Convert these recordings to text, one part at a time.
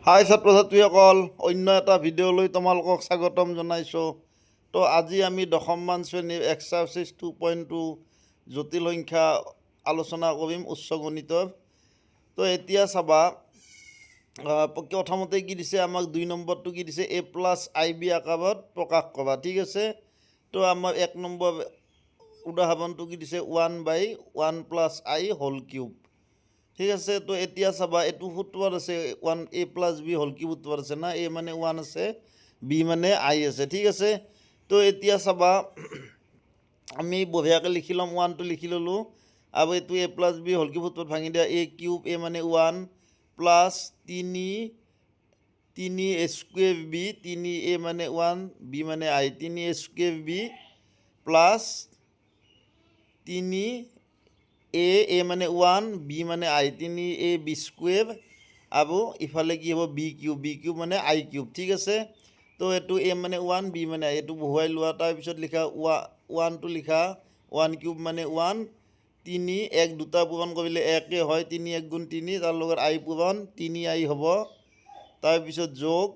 হাই ছাত্ৰ ছাত্ৰীসকল, অন্য এটা ভিডিঅ'লৈ তোমালোকক স্বাগতম জনাইছোঁ। তো আজি আমি দশমমান শ্ৰেণীৰ এক্সাৰচাইজ 2.2 জটিল সংখ্যা আলোচনা কৰিম উচ্চ গণিতৰ। তো এতিয়া চাবা, প্ৰথমতে কি দিছে আমাক 2 নম্বৰটো কি দিছে, a প্লাছ আই বি আকাৰত প্ৰকাশ কৰা। ঠিক আছে, তো আমাৰ 1 নম্বৰ উদাহৰণটো কি দিছে, 1/1 প্লাছ আই হোল কিউব। ঠিক আছে, তো এতিয়া চাবা এইটো সূত্ৰত আছে 1a plus B whole cube সূত্ৰত আছে না, a মানে 1 আছে, b মানে আই আছে। ঠিক আছে, তো এতিয়া চাবা আমি বঢ়িয়াকৈ লিখি ল'ম, 1টো লিখি ল'লোঁ, আৰু এইটো a plus B whole cube সূত্ৰত ভাঙি দিয়া, a কিউব a মানে 1 plus 3 a square b, 3a মানে 1 b মানে আই, 3a square b plus 3a মানে 1 b মানে আই, 3a b স্কুৱেৰ, আৰু ইফালে কি হ'ব b কিউব মানে আই কিউব। ঠিক আছে, তো এইটো a মানে 1 b মানে আই, এইটো বহুৱাই লোৱা, তাৰপিছত লিখা 1টো লিখা 1 কিউব মানে 1, 3 1 দুটা পূৰণ কৰিলে 1 হয়, 3 1 গুণ 3, তাৰ লগত আই পূৰণ 3 আই হ'ব, তাৰপিছত যোগ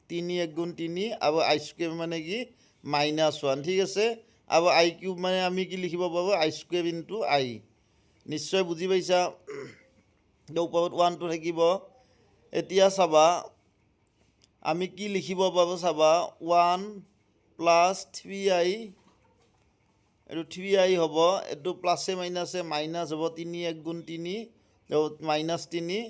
3 1 গুণ 3, আৰু আই স্কুৱেৰ মানে কি -1। ঠিক আছে, আৰু আই কিউব মানে আমি কি লিখিব পাৰোঁ, আই স্কুৱেৰ ইনটু আই। নিশ্চয় বুজি পাইছা। ওপৰত 1টো থাকিব। এতিয়া চাবা আমি কি লিখিব পাৰোঁ, চাবা 1 প্লাছ 3i, এইটো 3i হ'ব, এইটো প্লাছে মাইনাছে মাইনাছ হ'ব, 3 1 গুণ 3 -3।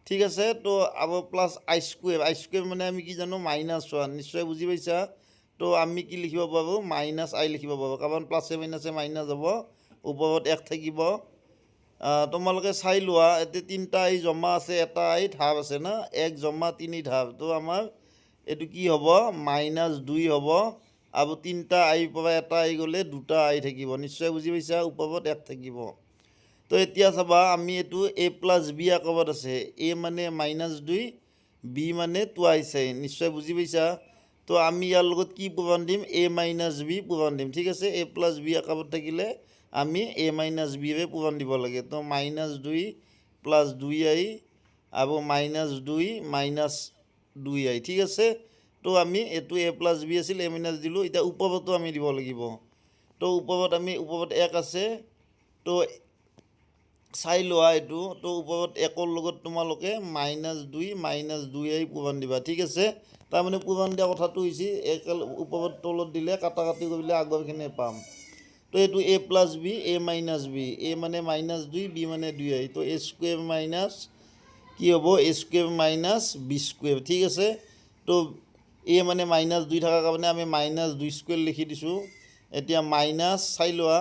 ঠিক আছে, তো আৰু প্লাছ আই স্কুৱেৰ মানে আমি কি জানো -1। নিশ্চয় বুজি পাইছা। তো আমি কি লিখিব পাৰোঁ, মাইনাছ আই লিখিব পাৰোঁ, কাৰণ প্লাছে মাইনাছে মাইনাছ হ'ব, ওপৰত 1 থাকিব। তোমালোকে চাই লোৱা, এতিয়া 3টা আই জমা আছে, এটা আই ধাৰ আছে না, 1 জমা 3 ধাৰ, তো আমাৰ এইটো কি হ'ব -2 হ'ব, আৰু 3টা আইৰ পৰা এটা আই গ'লে 2টা আই থাকিব। নিশ্চয় বুজি পাইছা, ওপৰত 1 থাকিব। তো এতিয়া চাবা আমি এইটো a প্লাছ বি আকাৰত আছে, a মানে -2, b মানে টুৱাইছ আই। নিশ্চয় বুজি পাইছা। তো আমি ইয়াৰ লগত কি পূৰণ দিম, a মাইনাছ বি পূৰণ দিম। ঠিক আছে, a প্লাছ বি আকাৰত থাকিলে আমি a মাইনাছ বিৰে পূৰণ দিব লাগে। তো -2 প্লাছ 2i, আৰু -2 -2i। ঠিক আছে, তো আমি এইটো a প্লাছ বি আছিল, a মাইনাছ দিলোঁ, এতিয়া ওপৰতো আমি দিব লাগিব। তো ওপৰত 1 আছে, তো চাই লোৱা এইটো, তো ওপৰত 1ৰ লগত তোমালোকে -2 -2i পূৰণ দিবা। ঠিক আছে, তাৰমানে পূৰণ দিয়া কথাটো হৈছে ওপৰত তলত দিলে কাটা কাটি কৰিলে আগৰখিনি পাম। তো এইটো a plus B a minus B, a মানে -2 b মানে 2i, তো a স্কুৱেৰ মাইনাছ কি হ'ব, a square minus B square. ঠিক আছে, তো a মানে -2 থকাৰ কাৰণে আমি -2 স্কুৱেৰ লিখি দিছোঁ। এতিয়া মাইনাছ চাই লোৱা,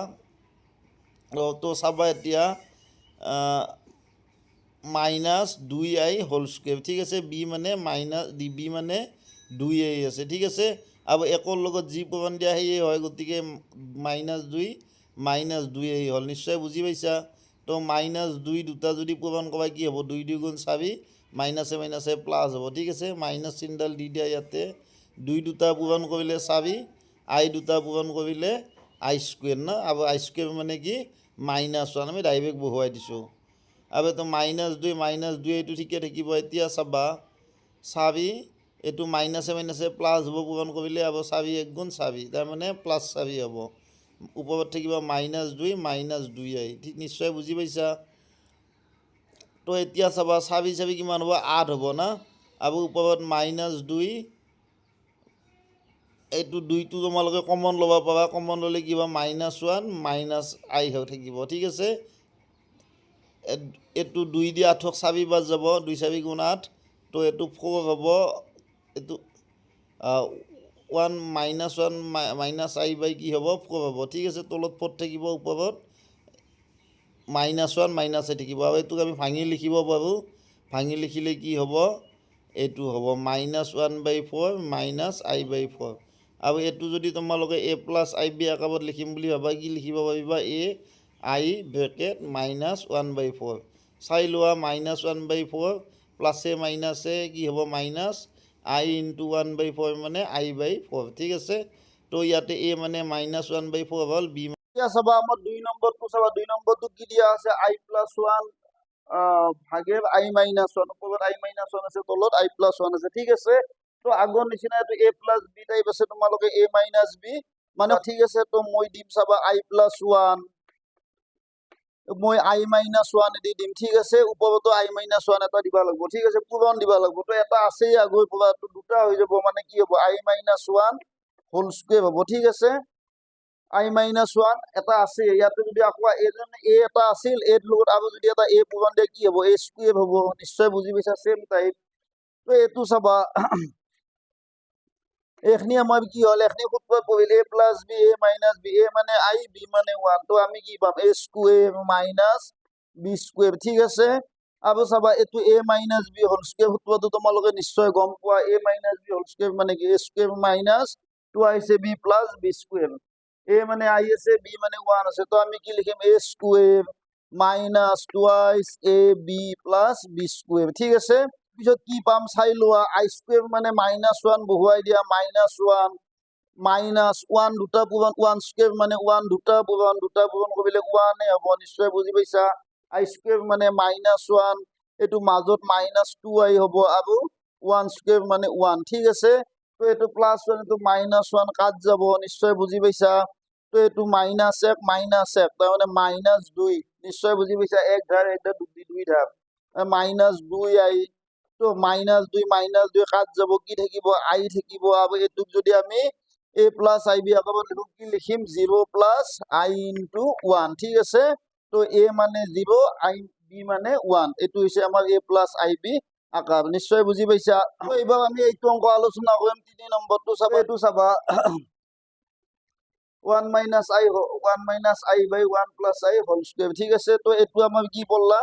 তো চাবা এতিয়া -2i হোল স্কুৱেৰ। ঠিক আছে, b মানে -2i আছে। ঠিক আছে, আৰু 1ৰ লগত যি পূৰণ দিয়া সেয়ে হয়, গতিকে -2 -2i হ'ল। নিশ্চয় বুজি পাইছা। তো -2 দুটা যদি পূৰণ কৰা কি হ'ব, 2 2 গুণ 4, মাইনাছে মাইনাছে প্লাছ হ'ব। ঠিক আছে, মাইনাছ চিনডাল দি দিয়া ইয়াতে, 2 দুটা পূৰণ কৰিলে 4, আই দুটা পূৰণ কৰিলে আই স্কুৱেৰ না, আৰু আই স্কুৱেৰ মানে কি -1, আমি ডাইৰেক্ট বহুৱাই দিছোঁ। আৰু এইটো -2 এইটো ঠিকে থাকিব। এতিয়া চাবা 4, এইটো মাইনাছে মাইনাছে প্লাছ হ'ব পূৰণ কৰিলে, আৰু 4 1 গুণ 4, তাৰমানে +4 হ'ব। ওপৰত থাকিব -2 -2i। ঠিক নিশ্চয় বুজি পাইছা। তো এতিয়া চাবা 4 4 কিমান হ'ব, 8 হ'ব না, আৰু ওপৰত -2, এইটো 2টো তোমালোকে কমন ল'ব পাৰা, কমন ল'লে কিবা -1 -i হৈ থাকিব। ঠিক আছে, এইটো 2 দি 8ক 4 বাৰ যাব, 2 4 গুণ 8, তো এইটো 4 হ'ব, এইটো 1 -i বাই কি হ'ব, 4 হ'ব। ঠিক আছে, তলত 4 থাকিব, ওপৰত -1 -i থাকিব, আৰু এইটোক আমি ভাঙি লিখিব পাৰোঁ। ভাঙি লিখিলে কি হ'ব, এইটো হ'ব -1/4 -i/4। আৰু এইটো যদি তোমালোকে a প্লাছ আই বি আকাৰত লিখিম বুলি ভাবা, কি লিখিব পাৰিবা, a i ব্ৰেকেট -1/4। চাই লোৱা, -1/4 প্লাছে মাইনাছে কি হ'ব, -i ইনটু 1/4 মানে i/4। ঠিক আছে, তো ইয়াতে a মানে -1/4 হ'ল, b। এতিয়া চাবা আমাৰ 2 নম্বৰটো চাবা, 2 নম্বৰটো কি দিয়া আছে, i + 1 ভাগেৰ আই মাইনাস ওয়ান, উপৰত আই মাইনাস ওয়ান আছে, তলত আই প্লাস ওয়ান আছে, ঠিক আছে। তো আগৰ নিচিনা এইটো এ প্লাস বি টাইপ আছে, তোমালোকে এ মাইনাস বি মানে ঠিক আছে। তো মই দিম চাবা আই প্লাস ওয়ান, মই আই মাইনাস ওয়ান দি দিম, ঠিক আছে। ওপৰতো আই মাইনাস ওয়ান এটা দিবা লাগিব, ঠিক আছে, পূৰণ দিবা লাগিব। তো এটা আছেই আগৰ পৰা, তো দুটা হৈ যাব, মানে কি হ'ব আই মাইনাস ওয়ান হোল স্কুৱেৰ হ'ব, ঠিক আছে। আই মাইনাস ওয়ান এটা আছে, ইয়াতে যদি আকৌ এ এটা আছিল, এৰ লগত আৰু যদি এটা এ পূৰণ দিয়ে কি হ'ব, এ স্কুৱেৰ হ'ব, নিশ্চয় বুজি পাইছা, চেম টাইপ। তো এইটো চাবা এইখিনি আমাৰ কি হ'ল, এইখিনি সূত্ৰত পৰিল A plus B A minus B, A মানে আই বি মানে ওয়ান। তো আমি কি পাম A square minus B square, ঠিক আছে। আৰু চাবা এইটো এ মাইনাস বি হোল স্কুৱেৰ সূত্ৰটো তোমালোকে নিশ্চয় গম পোৱা, A minus B whole square মানে কি এ square minus twice A B plus B square. এ মানে আই আছে, বি মানে ওয়ান আছে, তো আমি কি লিখিম A square minus twice A B plus B square, ঠিক আছে। পিছত কি পাম চাই লোৱা, আই স্কুৱেৰ মানে মাইনাস ওয়ান বহুৱাই দিয়া, মাইনাস ওয়ান দুটা পূৰণ, ওয়ান স্কুৱেৰ মানে ওয়ান দুটা পূৰণ কৰিলে ওৱানে হ'ব, নিশ্চয় বুজি পাইছা। আই স্কুৱেৰ মানে মাইনাস ওৱান, এইটো মাজত মাইনাস টু আই হ'ব, আৰু ওৱান স্কুৱেৰ মানে ওৱান, ঠিক আছে। তো এইটো প্লাস ওৱান, এইটো মাইনাস ওৱান কাট যাব, নিশ্চয় বুজি পাইছা। তো এইটো মাইনাস এক তাৰমানে মাইনাস দুই, নিশ্চয় বুজি পাইছা। এক ধাৰ দুই ধাৰ মাইনাস দুই আই। তো মাইনাস দুই কাট যাব, কি থাকিব আই থাকিব, আৰু এইটোক যদি আমি এ প্লাস আই বি আঁকাব লিখো, কি লিখিম 0 প্লাস আই ইনটু ওয়ান, ঠিক আছে। তো এ মানে 0, আই বি মানে ওয়ান, এইটো হৈছে আমাৰ এ প্লাস আই বি আঁকা, নিশ্চয় বুজি পাইছা। তো এইবাৰ আমি এইটো অংক আলোচনা কৰিম, 3 নম্বৰটো চাবা। এইটো চাবা 1 minus I by 1 plus I whole square, ঠিক আছে। তো এইটো আমাৰ কি পড়লা,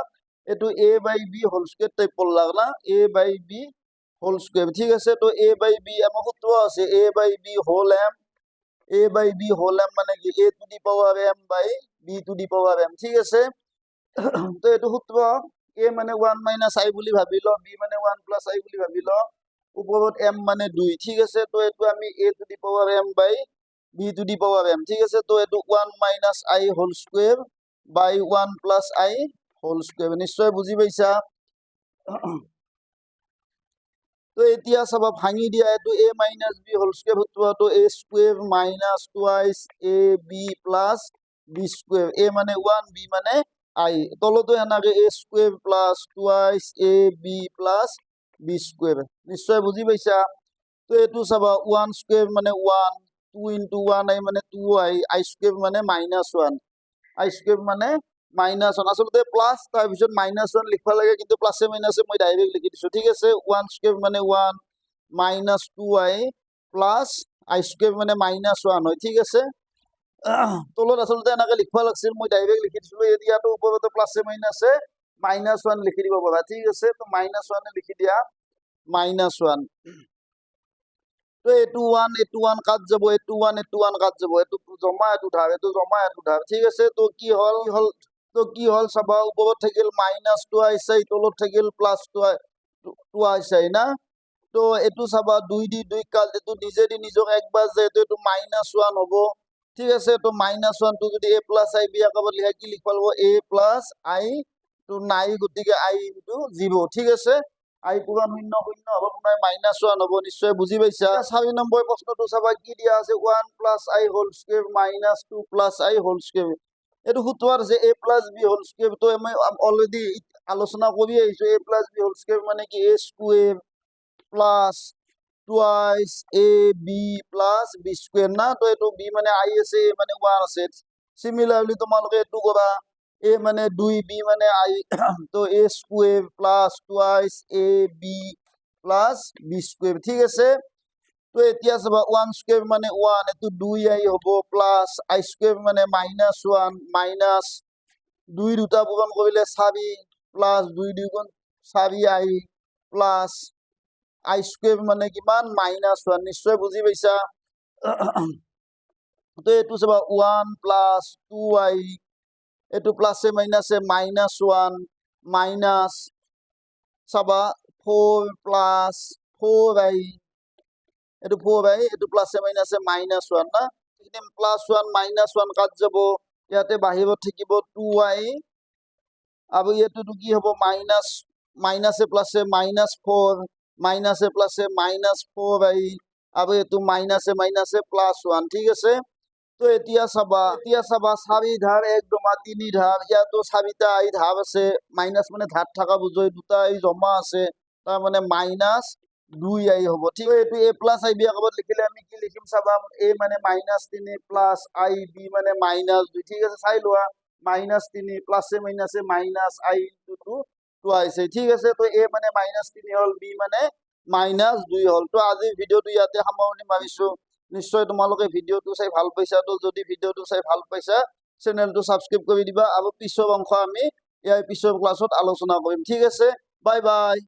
এইটো A by B whole square type পড়লা না, A by B whole square, ঠিক আছে। তো এ বাই বি আমাৰ সূত্র আছে A by B whole M, A by B whole M মানে কি A to the power M by B to the power M, ঠিক আছে। তো এইটো সূত্র এ মানে 1 মাইনাস আই বুলি ভাবি ল, বি মানে 1 প্লাস আই বুলি ভাবি ল, ওপৰত এম মানে 2, ঠিক আছে। তো এইটো আমি a to the power M by B to the power M, ঠিক আছে। তো এইটো 1 minus i whole square by 1 plus I whole square, নিশ্চয় বুজি পাইছা। তো এতিয়া চাবা ভাঙি দিয়া, এইটো এ মাইনাস বি হোল স্কুৱেৰ সূত্ৰটো a square minus twice A B plus B square, এ মানে 1 বি মানে আই, তলতো এনেকে a square plus twice A B plus B square, নিশ্চয় বুজি পাইছা। তো এইটো চাবা 1 স্কুৱেৰ মানে 1, 2 ইনটু 1 আই মানে 2 আই, আই স্কুৱেৰ মানে মাইনাস 1, আই স্কুৱেৰ মানে মাইনাস 1, আচলতে প্লাস তাৰপিছত মাইনাস 1 লিখবা লাগে, কিন্তু প্লাসে মাইনাসে মই ডাইৰেক্ট লিখি দিছো, ঠিক আছে। 1 স্কুৱেৰ মানে 1 মাইনাস 2 আই প্লাস আই স্কুৱেৰ মানে মাইনাস 1 হয়, ঠিক আছে। তলত আচলতে এনেকে লিখবা লাগছিল, মই ডাইরেক্ট লিখি দিছিলো, এৰিয়াটো ওপৰতে প্লাসে মাইনাসে মাইনাস 1 লিখি দিব পাৰা, ঠিক আছে। তো মাইনাস 1 লিখি দিয়া, মাইনাস 1। তো এইটো 1 কাট যাব, এইটো 1 কাট যাব, এইটো জমা এইটো ধাৰ, এইটো জমা এইটো ধাৰ, ঠিক আছে। তো কি হল চাবা, ওপৰত থাকিল মাইনাস টুৱাইচ আই, তলত থাকিল প্লাস টুৱাইচ আই না। তো এইটো চাবা 2 দি 2 কাট, এইটো নিজে দি নিজক একবাৰ যে এইটো মাইনাস 1 হ'ব, ঠিক আছে। তো মাইনাস 1 টো যদি এ প্লাস আই বি আঁকাব লিখা, কি লিখবা লাগিব এ প্লাস আই তো নাই, গতিকে আই ইনটু 0, ঠিক আছে। আই পূৰণ 0 0 হ'ব, পুনৰ মাইনাস 1 হ'ব, নিশ্চয় বুজি পাইছা। 4 নম্বৰ প্ৰশ্নটো চাবা, কি দিয়া আছে 1 প্লাস আই হোল স্কুৱেৰ মাইনাস 2 প্লাস আই হোল স্কুৱেৰ, এইটো সূত্ৰ আছে a plus b whole square. তো আমি অলৰেডি আলোচনা কৰি আহিছো, a plus b whole square মানে কি এ square plus twice A B plus B square না। তো এইটো বি মানে আই আছে, এ মানে 1 আছে, সিমিলারলি তোমালোকে এইটো কৰা, এ মানে 2 বি মানে আই, তো a square plus twice A B plus B square, ঠিক আছে। তো এতিয়া চাবা 1 স্কুৱেৰ মানে 1, এইটো 2 আই হ'ব, প্লাস আই স্কুৱেৰ মানে মাইনাস 1, মাইনাস 2 দুটা পূৰণ কৰিলে 4 প্লাস 2 2 গুণ 4 আই প্লাস আই স্কুৱেৰ মানে কিমান মাইনাস 1, নিশ্চয় বুজি পাইছা। তো এইটো চাবা 1 প্লাস 2 আই, এইটো প্লাসে মাইনাসে মাইনাস 1 মাইনাস চাবা 4 প্লাস 4 আই, এইটো 4 আই, এইটো প্লাসে মাইনাসে মাইনাস 1 না, প্লাস 1 মাইনাস 1 কাট যাব, ইয়াতে বাহিৰত থাকিব 2 আই আৰু এইটোতো কি হ'ব মাইনাছ মাইনাছে প্লাছে -4 মাইনাছে প্লাছে -4i আৰু এইটো মাইনাছে +1 ঠিক আছে। তো এতিয়া চাবা 4 ধাৰ 1 জমা 3 ধাৰ ইয়াতো 4টা আই ধাৰ আছে মাইনাছ মানে ধাৰ থকা বুজয় 2টা আই জমা আছে তাৰ মানে -2i হ'ব ঠিক এইটো a প্লাছ ib আগত লিখিলে আমি কি লিখিম চাবা a মানে -3 প্লাছ ib মানে -2 ঠিক আছে চাই লোৱা -3 প্লাছে মাইনাছে -i * 2 আহিছে ঠিক আছে। তো a মানে -3 হ'ল b মানে -2 হ'ল। তো আজি ভিডিঅ'টো ইয়াতে সামৰণি মাৰিছো। নিশ্চয় তোমালোকে ভিডিঅ'টো চাই ভাল পাইছা। তো যদি ভিডিঅ'টো চাই ভাল পাইছা চেনেলটো সাবস্ক্রাইব কৰি দিবা আৰু পিছৰ অংশ আমি ইয়াৰ পিছৰ ক্লাছত আলোচনা কৰিম ঠিক আছে। Bye bye.